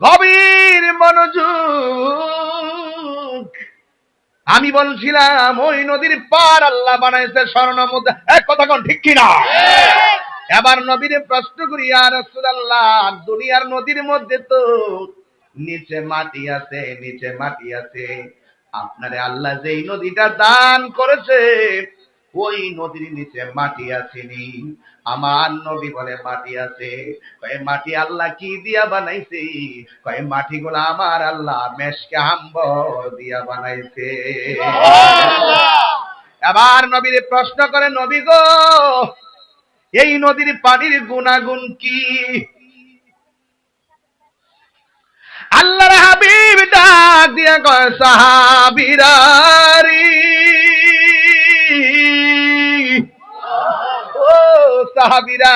গভীর মনোযোগ। আমি বলছিলাম ওই নদীর পার আল্লাহ বানাইছে স্বর্ণ মুদ্রা। এক কথা কোন ঠিক কিনা? এবার নবীরে প্রশ্ন করি, ইয়া রাসূলুল্লাহ, দুনিয়ার নদীর মধ্যে তো নিচে মাটি আছে, নিচে মাটি আছে, আপনারে আল্লাহ যেই নদীটা দান করেছে ওই নদীর নিচে মাটি আসেনি। আমার নবী বলে মাটি আছে। কয় মাটি আল্লাহ কি দিয়া বানাইছে? কয় মাটিগুলো আমার আল্লাহ মেশকে আম্বর দিয়া বানাইছে। এবার নবীর প্রশ্ন করে, নবী গো, এই নদীর পানির গুণাগুণ কি? আল্লাহর হাবিব ডাক দিয়া কয়, সাহাবীরারি, ও সাহাবীরা,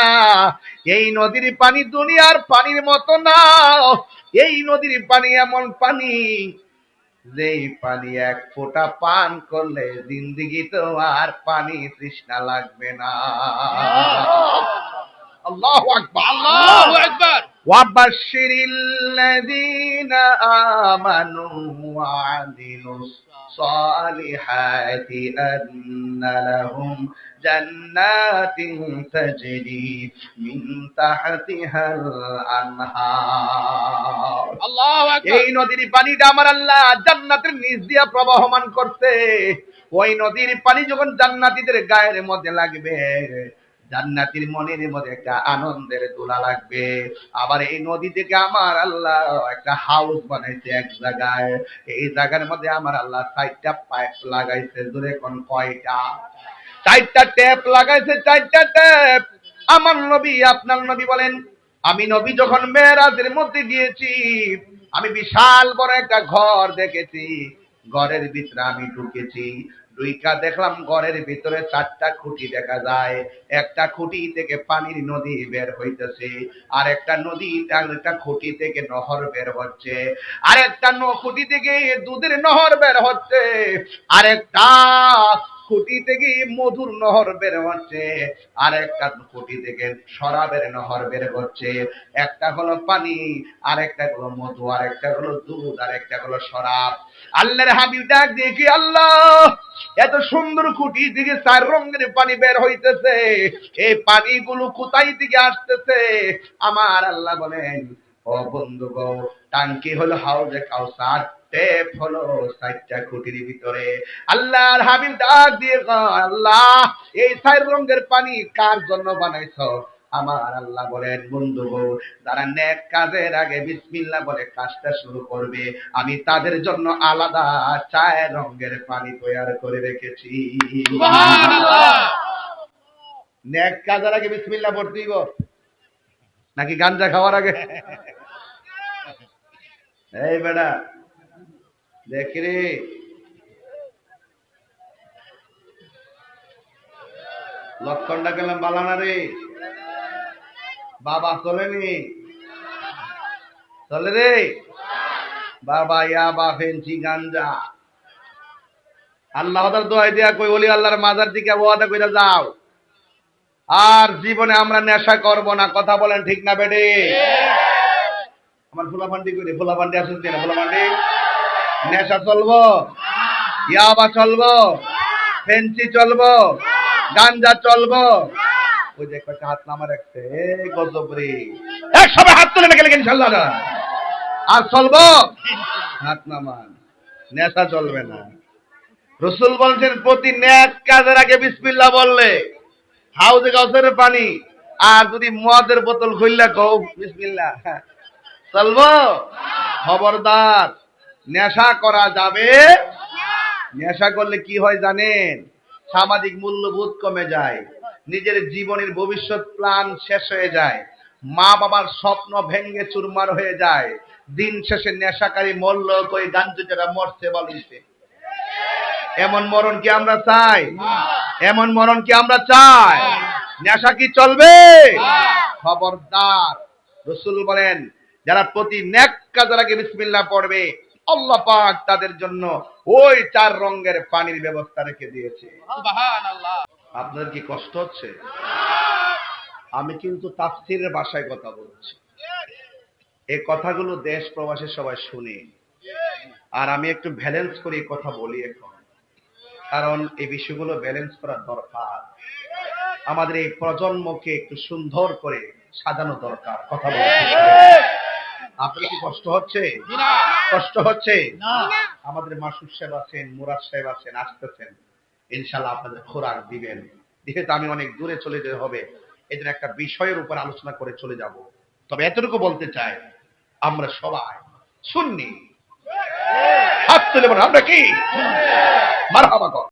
এই নদীর পানি দুনিয়ার পানির মতো না। এই নদীর পানি এমন পানি, যেই পানি এক ফোঁটা পান করলে জিন্দেগিতে আর পানি তৃষ্ণা লাগবে না। আল্লাহু আকবার, আল্লাহু আকবার। ওয়াবাশশিরিল লাযীনা আমানু ওয়া আমিলুস সালিহাতি আন্না লাহুম জান্নাতিন তাজরি মিন তাহতিহাল আনহার। আল্লাহু আকবার। এই নদীর পানিটা আমার আল্লাহ জান্নাতের নিচ দিয়া প্রবাহমান করতে। ওই নদীর পানি যখন জান্নাতীদের গায়ের মধ্যে লাগবে, জান্নাতীর মনের মধ্যে একটা আনন্দের দোলা লাগবে। আবার এই নদী থেকে আমার আল্লাহ একটা হাউস বানাইছে এক জায়গায়। এই জায়গার মধ্যে আমার আল্লাহ 4টা পাইপ লাগাইছে। জোরে কোন কয়টা? 4টা ট্যাপ লাগাইছে, 4টা ট্যাপ। আমার নবী, আপনার নবী বলেন, আমি নবী যখন মেরাজের মধ্যে গিয়েছি, আমি বিশাল বড় একটা ঘর দেখেছি। ঘরের ভিতরে আমি ঢুকেছি, দুইটা দেখলাম ঘরের ভিতরে 4টা খুঁটি দেখা যায়। একটা খুঁটি থেকে পানির নদী বের হইতেছে, আর একটা নদী, একটা খুঁটি থেকে নহর বের হচ্ছে, আর একটা খুঁটি থেকে দুধের নহর বের হচ্ছে, আর একটা খুঁটি থেকে মধুর নহর বের হচ্ছে, আর একটা খুঁটি থেকে শরাবের নহর বের হচ্ছে। একটা হলো পানি, আর একটা হলো মধু, আর একটা হলো দুধ, আর একটা হলো শরাব। আল্লাহর হাবিব ডাক দেখি, আল্লাহ, এত সুন্দর খুঁটি থেকে 4 রঙের পানি বের হইতেছে, এই পানিগুলো কোথায় থেকে আসতেছে? আমার আল্লাহ বলেন, ও বন্ধু গো, টাঙ্কি হলো হাউজে কাউসার, টেপ হলো 4টা খুঁটির ভিতরে। আল্লাহর হাবিব ডাক দিয়ে কয়, আল্লাহ, এই 4 রঙের পানি কার জন্য বানাইছো? আমার আল্লাহ বলেন, বন্ধু গো, যারা নেক কাজের আগে বিসমিল্লাহ বলে কাজটা শুরু করবে, আমি তাদের জন্য আলাদা 4 রঙের পানি তৈরি করে রেখেছি। সুবহানাল্লাহ। নেক কাজের আগে বিসমিল্লাহ পড়তে দিব নাকি গাঞ্জা খাওয়ার আগে? এই বেটা দেখি রে, লক্ষণটা গেলাম বালানা রে। বাবা চলেনি? চলে রে বাবা, ইয়াবা, ফেন্সি, গাঞ্জা। আল্লাহ দোয়াই দিয়া কই, ওলি আল্লাহর মাজার দিকে ওয়াদা কইরা যাও, আর জীবনে আমরা নেশা করব না। কথা বলেন ঠিক না বেডে? আমার ফুলাপান্ডি কই রে? ফুলাপান্ডি আসুন না? ফুলাপান্ডি নেশা চলবো, ইয়াবা চলবো, ফেন্সি চলবো, গাঞ্জা চলবো? ওই যে কয়েকটা হাত নামা রাখছে, গজব রে। এক সবাই হাত তুলে না গেলে ইনশাআল্লাহ না। আর চলবো? হাত নামান। নেশা চলবে না। রাসূল বলেন, প্রতি নেক কাজের আগে বিসমিল্লাহ বললে হাউজে কাউসারের পানি, আর যদি মদের বোতল খুললা কও বিসমিল্লাহ, চলবো? খবরদার, নেশা করা যাবে। নেশা করলে কি হয় জানেন? সামাজিক মূল্যবোধ কমে যায়, নিজের জীবনের ভবিষ্যৎ প্ল্যান শেষ হয়ে যায়, মা বাবার স্বপ্ন ভেঙে চুরমার হয়ে যায়। দিন শেষে নেশাকারী মরল কই, গাঞ্জুটেরা মরছে বলিছে। এমন মরণ কি আমরা চাই? এমন মরণ কি আমরা চাই? নেশা কি চলবে? খবরদার। রাসূল বলেন, যারা প্রতি নেক কাজের আগে বিসমিল্লাহ পড়বে, আল্লাহ পাক তাদের জন্য ওই 4 রঙের পানির ব্যবস্থা রেখে দিয়েছে। সুবহানাল্লাহ। আপনার কি কষ্ট হচ্ছে? আমি কিন্তু তাফসীরের ভাষায় কথা বলছি। এই কথাগুলো দেশ প্রবাসী সবাই শুনে, আর আমি একটু ব্যালেন্স করে এই কথা বলি এখন, কারণ এই বিষয়গুলো ব্যালেন্স করার দরকার। আমাদের এই প্রজন্মকে একটু সুন্দর করে সাজানো দরকার। কথা বলতে আপনার কি কষ্ট হচ্ছে? কষ্ট হচ্ছে? আমাদের মাসুদ সাহেব আছেন, মুরাদ সাহেব আছেন, আসতেছেন, ইনশাল্লাহ আপনাদের খোরাক দিবেন। যেহেতু আমি অনেক দূরে চলে যেতে হবে, এদের একটা বিষয়ের উপর আলোচনা করে চলে যাব। তবে এতটুকু বলতে চাই, আমরা সবাই সুন্নি। হাত তুলে বলেন আমরা কি? মারহাবা কর।